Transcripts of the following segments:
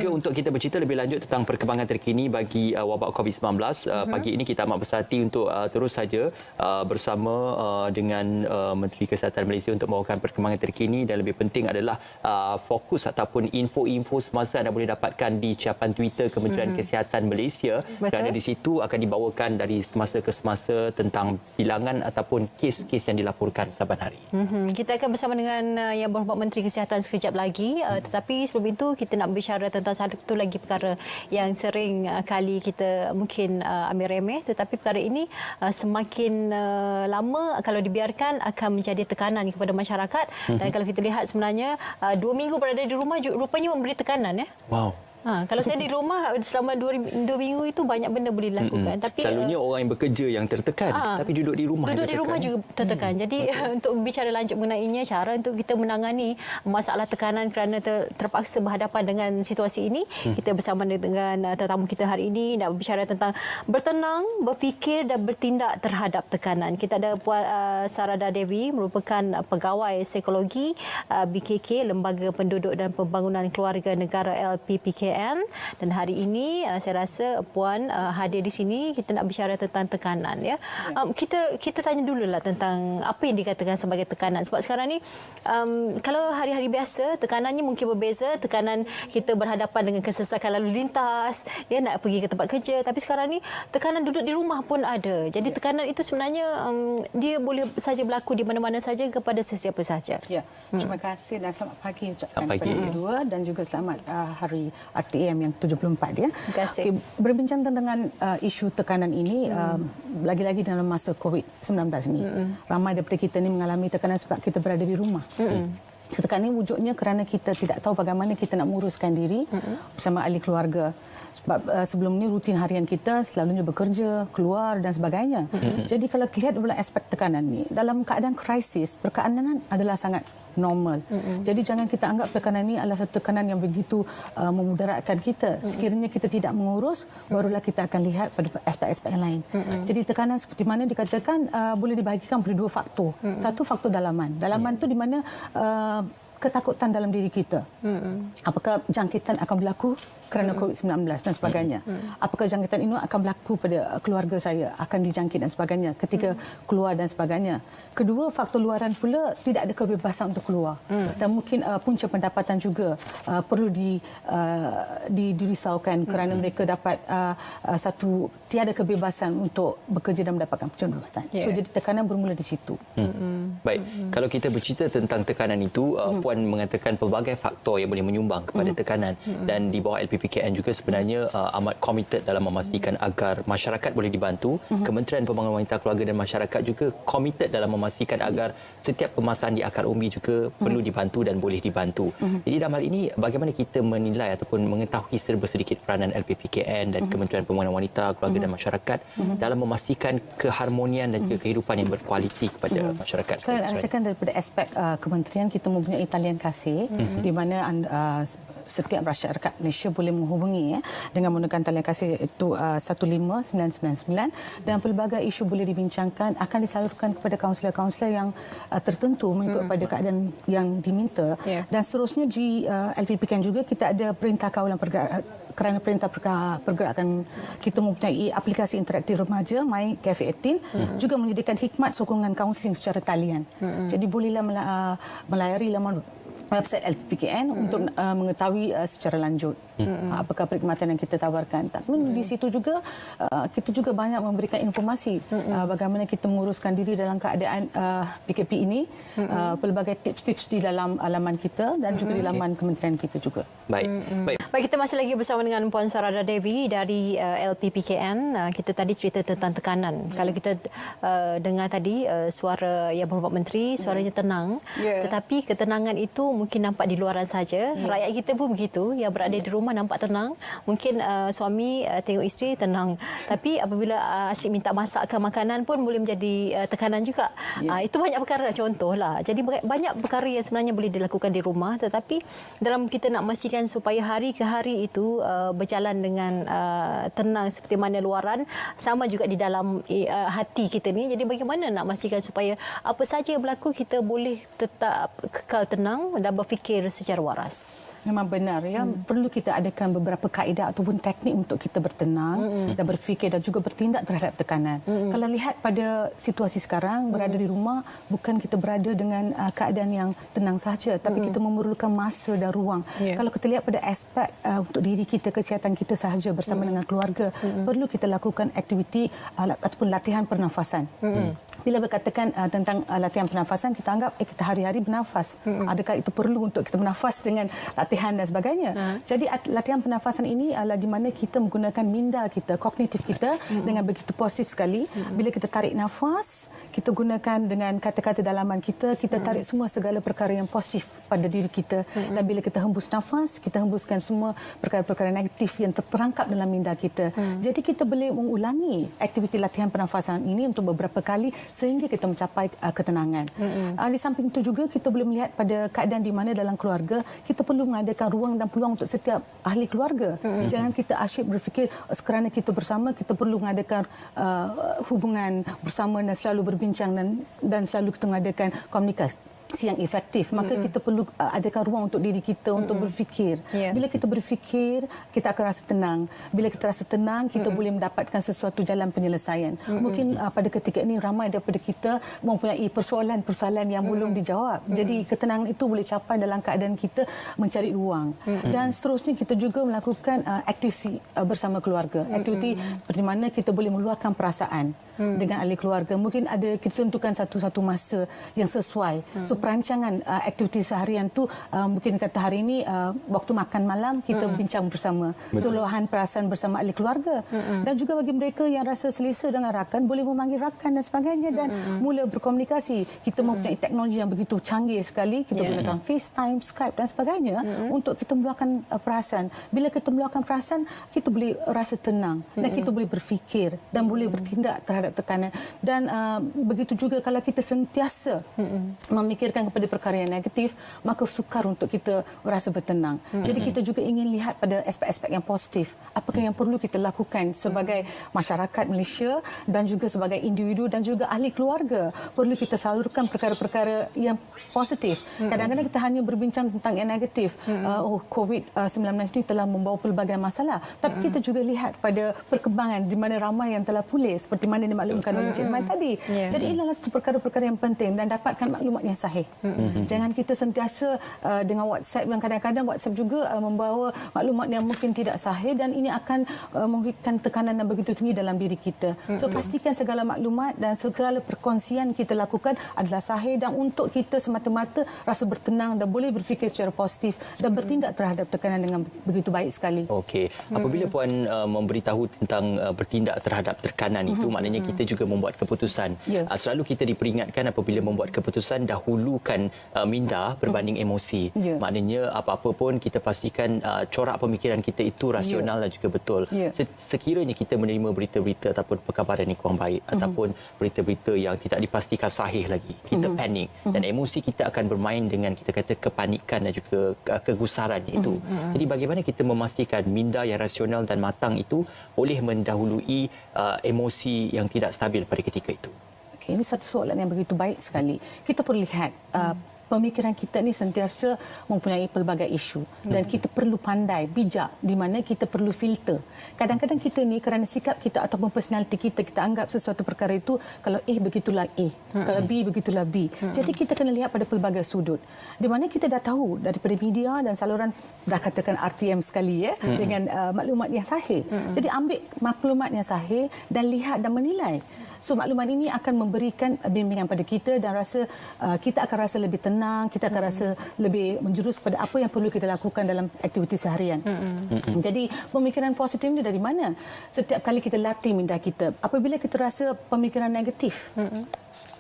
Juga untuk kita bercerita lebih lanjut tentang perkembangan terkini bagi wabak COVID-19, pagi ini kita amat berhati hati untuk terus saja bersama dengan Menteri Kesihatan Malaysia untuk membawakan perkembangan terkini, dan lebih penting adalah fokus ataupun info-info semasa anda boleh dapatkan di capan Twitter Kementerian Kesihatan Malaysia. Kerana di situ akan dibawakan dari semasa ke semasa tentang bilangan ataupun kes-kes yang dilaporkan saban hari. Kita akan bersama dengan Yang Berhormat Menteri Kesihatan sekejap lagi, tetapi sebelum itu kita nak berbicara tentang satu lagi perkara yang sering kali kita mungkin ambil remeh, tetapi perkara ini semakin lama kalau dibiarkan akan menjadi tekanan kepada masyarakat. Dan kalau kita lihat sebenarnya 2 minggu berada di rumah rupanya memberi tekanan. Wow. Kalau saya di rumah selama 2 minggu itu banyak benda boleh dilakukan. Tapi selalunya orang yang bekerja yang tertekan, tapi duduk di rumah duduk di rumah juga tertekan. Jadi untuk berbicara lanjut mengenainya, cara untuk kita menangani masalah tekanan kerana terpaksa berhadapan dengan situasi ini, kita bersama dengan tetamu kita hari ini nak berbicara tentang bertenang, berfikir dan bertindak terhadap tekanan. Kita ada Puan Sarada Devi, merupakan pegawai psikologi BKK, Lembaga Penduduk dan Pembangunan Keluarga Negara LPPKN. Dan hari ini saya rasa Puan hadir di sini, kita nak bicara tentang tekanan. Kita tanya dululah tentang apa yang dikatakan sebagai tekanan. Sebab sekarang ni kalau hari-hari biasa tekanannya mungkin berbeza. Tekanan kita berhadapan dengan kesesakan lalu lintas, nak pergi ke tempat kerja. Tapi sekarang ni tekanan duduk di rumah pun ada. Jadi tekanan itu sebenarnya dia boleh saja berlaku di mana-mana saja kepada sesiapa saja. Terima kasih dan selamat pagi ucapkan kepada kedua, dan juga selamat hari RTM yang 74 dia. Terima kasih. Berbincang dengan isu tekanan ini, lagi-lagi dalam masa COVID-19 ini, ramai daripada kita ni mengalami tekanan sebab kita berada di rumah. Tekanan ini wujudnya kerana kita tidak tahu bagaimana kita nak menguruskan diri bersama ahli keluarga. Sebab sebelum ni rutin harian kita selalunya bekerja, keluar dan sebagainya. Jadi kalau lihat dalam aspek tekanan ni, dalam keadaan krisis, tekanan adalah sangat normal. Jadi jangan kita anggap tekanan ini adalah satu tekanan yang begitu memudaratkan kita. Sekiranya kita tidak mengurus, barulah kita akan lihat pada aspek-aspek yang lain. Jadi tekanan seperti mana dikatakan boleh dibahagikan oleh 2 faktor. Satu faktor dalaman. Dalaman itu di mana ketakutan dalam diri kita. Apakah jangkitan akan berlaku kerana COVID-19 dan sebagainya. Apakah jangkitan ini akan berlaku pada keluarga saya, akan dijangkit dan sebagainya ketika keluar dan sebagainya. Kedua, faktor luaran pula, tidak ada kebebasan untuk keluar. Dan mungkin punca pendapatan juga perlu dirisaukan kerana mereka dapat tiada kebebasan untuk bekerja dan mendapatkan punca pendapatan. So jadi tekanan bermula di situ. Baik, kalau kita bercerita tentang tekanan itu, Puan mengatakan pelbagai faktor yang boleh menyumbang kepada tekanan, dan di bawah LPPKN juga sebenarnya amat komited dalam memastikan agar masyarakat boleh dibantu. Kementerian Pembangunan Wanita, Keluarga dan Masyarakat juga komited dalam memastikan agar setiap permasalahan di akar umbi juga perlu dibantu dan boleh dibantu. Jadi dalam hal ini bagaimana kita menilai ataupun mengetahui serba sedikit peranan LPPKN dan Kementerian Pembangunan Wanita, Keluarga dan Masyarakat dalam memastikan keharmonian dan juga kehidupan yang berkualiti kepada masyarakat? Saya katakan daripada aspek kementerian, kita mempunyai talian kasih di mana setiap masyarakat Malaysia boleh menghubungi dengan menggunakan talian kasih itu 15999, dan pelbagai isu boleh dibincangkan, akan disalurkan kepada kaunselor-kaunselor yang tertentu mengikut pada keadaan yang diminta. Dan seterusnya di LPPKN juga kita ada perintah kawalan pergerakan. Kerana perintah pergerakan, kita mempunyai aplikasi interaktif remaja My Cafe 18, juga menyediakan khidmat sokongan kaunseling secara talian. Jadi bolehlah melayari laman website LPPKN untuk mengetahui secara lanjut apakah perkhidmatan yang kita tawarkan. Tapi di situ juga kita juga banyak memberikan informasi bagaimana kita menguruskan diri dalam keadaan PKP ini, pelbagai tips-tips di dalam laman kita dan juga di laman kementerian kita juga. Baik, kita masih lagi bersama dengan Puan Sarada Devi dari LPPKN. Kita tadi cerita tentang tekanan. Kalau kita dengar tadi suara Yang Berhormat Menteri, suaranya tenang. Tetapi ketenangan itu mungkin nampak di luaran saja. Rakyat kita pun begitu, yang berada di rumah nampak tenang. Mungkin suami tengok isteri tenang. Tapi apabila asyik minta masakkan makanan pun boleh menjadi tekanan juga. Itu banyak perkara, contohlah. Jadi banyak perkara yang sebenarnya boleh dilakukan di rumah, tetapi dalam kita nak memastikan supaya hari ke hari itu berjalan dengan tenang seperti mana luaran, sama juga di dalam hati kita ni. Jadi bagaimana nak memastikan supaya apa saja yang berlaku kita boleh tetap kekal tenang dan berfikir secara waras? Memang benar ya. Perlu kita adakan beberapa kaedah ataupun teknik untuk kita bertenang dan berfikir dan juga bertindak terhadap tekanan. Kalau lihat pada situasi sekarang, berada di rumah bukan kita berada dengan keadaan yang tenang sahaja, tapi kita memerlukan masa dan ruang. Kalau kita lihat pada aspek untuk diri kita, kesihatan kita sahaja bersama dengan keluarga, perlu kita lakukan aktiviti ataupun latihan pernafasan. Bila berkatakan tentang latihan pernafasan, kita anggap kita hari-hari bernafas. Adakah itu perlu untuk kita bernafas dengan latihan dan sebagainya? Jadi latihan pernafasan ini adalah di mana kita menggunakan minda kita, kognitif kita dengan begitu positif sekali. Bila kita tarik nafas, kita gunakan dengan kata-kata dalaman kita, kita tarik semua segala perkara yang positif pada diri kita. Dan bila kita hembus nafas, kita hembuskan semua perkara-perkara negatif yang terperangkap dalam minda kita. Jadi kita boleh mengulangi aktiviti latihan pernafasan ini untuk beberapa kali sehingga kita mencapai ketenangan. Di samping itu juga kita boleh melihat pada keadaan di mana dalam keluarga kita perlu mengadakan ruang dan peluang untuk setiap ahli keluarga. Jangan kita asyik berfikir kerana kita bersama kita perlu mengadakan hubungan bersama dan selalu berbincang dan selalu kita mengadakan komunikasi yang efektif. Maka kita perlu adakan ruang untuk diri kita untuk berfikir. Bila kita berfikir, kita akan rasa tenang. Bila kita rasa tenang, kita boleh mendapatkan sesuatu jalan penyelesaian. Mungkin pada ketika ini ramai daripada kita mempunyai persoalan-persoalan yang belum dijawab. Jadi ketenangan itu boleh capai dalam keadaan kita mencari ruang. Dan seterusnya kita juga melakukan aktiviti bersama keluarga. Aktiviti di mana kita boleh meluahkan perasaan dengan ahli keluarga. Mungkin ada kita tentukan satu-satu masa yang sesuai. So perancangan aktiviti seharian tu mungkin kata hari ini waktu makan malam kita bincang bersama. Luahan perasaan bersama ahli keluarga. Dan juga bagi mereka yang rasa selesa dengan rakan boleh memanggil rakan dan sebagainya dan mula berkomunikasi. Kita mempunyai teknologi yang begitu canggih sekali. Kita gunakan FaceTime, Skype dan sebagainya untuk kita meluahkan perasaan. Bila kita meluahkan perasaan, kita boleh rasa tenang dan kita boleh berfikir dan boleh bertindak terhadap tekanan. Dan begitu juga kalau kita sentiasa memikirkan kepada perkara yang negatif, maka sukar untuk kita merasa bertenang. Jadi kita juga ingin lihat pada aspek-aspek yang positif. Apakah yang perlu kita lakukan sebagai masyarakat Malaysia dan juga sebagai individu dan juga ahli keluarga. Perlu kita salurkan perkara-perkara yang positif. Kadang-kadang kita hanya berbincang tentang yang negatif. COVID-19 ini telah membawa pelbagai masalah. Tapi kita juga lihat pada perkembangan di mana ramai yang telah pulih seperti mana dimaklumkan oleh Encik Ismail tadi. Jadi inilah satu perkara-perkara yang penting dan dapatkan maklumat yang sahih. Jangan kita sentiasa dengan WhatsApp dan kadang-kadang WhatsApp juga membawa maklumat yang mungkin tidak sahih dan ini akan memberikan tekanan yang begitu tinggi dalam diri kita. So pastikan segala maklumat dan segala perkongsian kita lakukan adalah sahih dan untuk kita semata-mata rasa bertenang dan boleh berfikir secara positif dan bertindak terhadap tekanan dengan begitu baik sekali. Okey. Apabila Puan memberitahu tentang bertindak terhadap tekanan itu, maknanya kita juga membuat keputusan. Selalu kita diperingatkan apabila membuat keputusan dahulukan minda berbanding emosi. Maknanya apa-apa pun kita pastikan corak pemikiran kita itu rasional dan juga betul. Sekiranya kita menerima berita-berita ataupun perkabaran yang kurang baik ataupun berita-berita yang tidak dipastikan sahih lagi, kita panik dan emosi kita akan bermain dengan kita kata kepanikan dan juga kegusaran itu. Jadi bagaimana kita memastikan minda yang rasional dan matang itu boleh mendahului emosi yang tidak stabil pada ketika itu? Okay, ini satu soalan yang begitu baik sekali. Kita perlu lihat pemikiran kita ni sentiasa mempunyai pelbagai isu dan kita perlu pandai, bijak di mana kita perlu filter. Kadang-kadang kita ni kerana sikap kita ataupun personaliti kita, kita anggap sesuatu perkara itu kalau A begitulah A, kalau B begitulah B. Jadi kita kena lihat pada pelbagai sudut. Di mana kita dah tahu daripada media dan saluran dah katakan RTM sekali dengan maklumat yang sahih. Jadi ambil maklumat yang sahih dan lihat dan menilai. So maklumat ini akan memberikan bimbingan pada kita dan rasa kita akan rasa lebih tenang, kita akan rasa lebih menjurus kepada apa yang perlu kita lakukan dalam aktiviti seharian. Jadi pemikiran positif ini dari mana? Setiap kali kita latih minda kita, apabila kita rasa pemikiran negatif,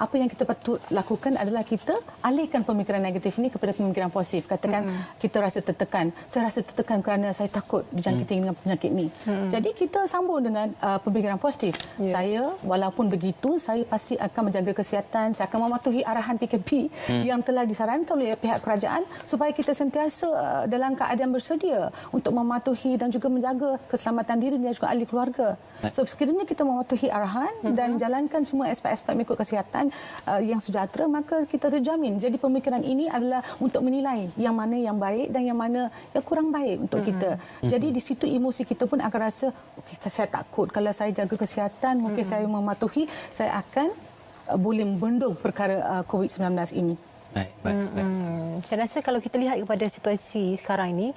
apa yang kita patut lakukan adalah kita alihkan pemikiran negatif ini kepada pemikiran positif. Katakan kita rasa tertekan. Saya rasa tertekan kerana saya takut dijangkiti dengan penyakit ini. Jadi kita sambung dengan pemikiran positif. Saya walaupun begitu, saya pasti akan menjaga kesihatan, saya akan mematuhi arahan PKP yang telah disarankan oleh pihak kerajaan supaya kita sentiasa dalam keadaan bersedia untuk mematuhi dan juga menjaga keselamatan diri dan juga ahli keluarga. So sekiranya kita mematuhi arahan dan jalankan semua aspek-aspek mengikut kesihatan, yang sejahtera, maka kita terjamin. Jadi pemikiran ini adalah untuk menilai yang mana yang baik dan yang mana yang kurang baik untuk kita. Jadi di situ emosi kita pun akan rasa, okay, saya takut kalau saya jaga kesihatan, mungkin saya mematuhi, saya akan boleh membendung perkara COVID-19 ini. Baik. Saya rasa kalau kita lihat kepada situasi sekarang ini,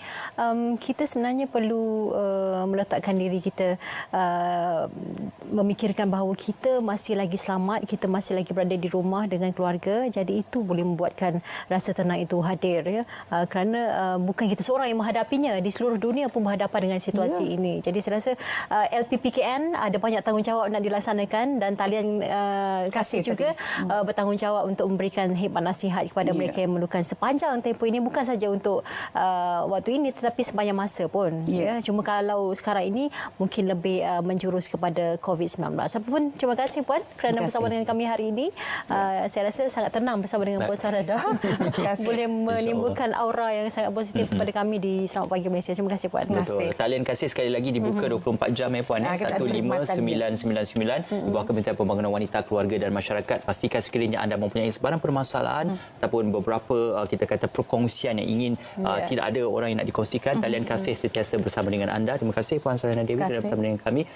kita sebenarnya perlu meletakkan diri kita, memikirkan bahawa kita masih lagi selamat, kita masih lagi berada di rumah dengan keluarga. Jadi itu boleh membuatkan rasa tenang itu hadir, ya. Kerana bukan kita seorang yang menghadapinya, di seluruh dunia pun berhadapan dengan situasi ini. Jadi saya rasa LPPKN ada banyak tanggungjawab nak dilaksanakan, dan talian kasih juga bertanggungjawab untuk memberikan khidmat nasihat kepada mereka yang memerlukan sepanjang tempoh ini, bukan saja untuk waktu ini tetapi sepanjang masa pun. Ya. Cuma kalau sekarang ini mungkin lebih menjurus kepada COVID-19. Apapun, terima kasih Puan kerana bersama dengan kami hari ini. Saya rasa sangat tenang bersama dengan Puan Sarada. Boleh menimbulkan aura yang sangat positif kepada kami di Selamat Pagi Malaysia. Terima kasih Puan. Betul. Talian kasih sekali lagi dibuka 24 jam Puan. 15999 di bawah Kementerian Pembangunan Wanita, Keluarga dan Masyarakat. Pastikan sekiranya anda mempunyai sebarang permasalahan ataupun beberapa kita kata perkongsian yang ingin tidak ada orang yang nak dikongsikan, talian kasih sentiasa bersama dengan anda. Terima kasih Puan Sarana Dewi bersama dengan kami.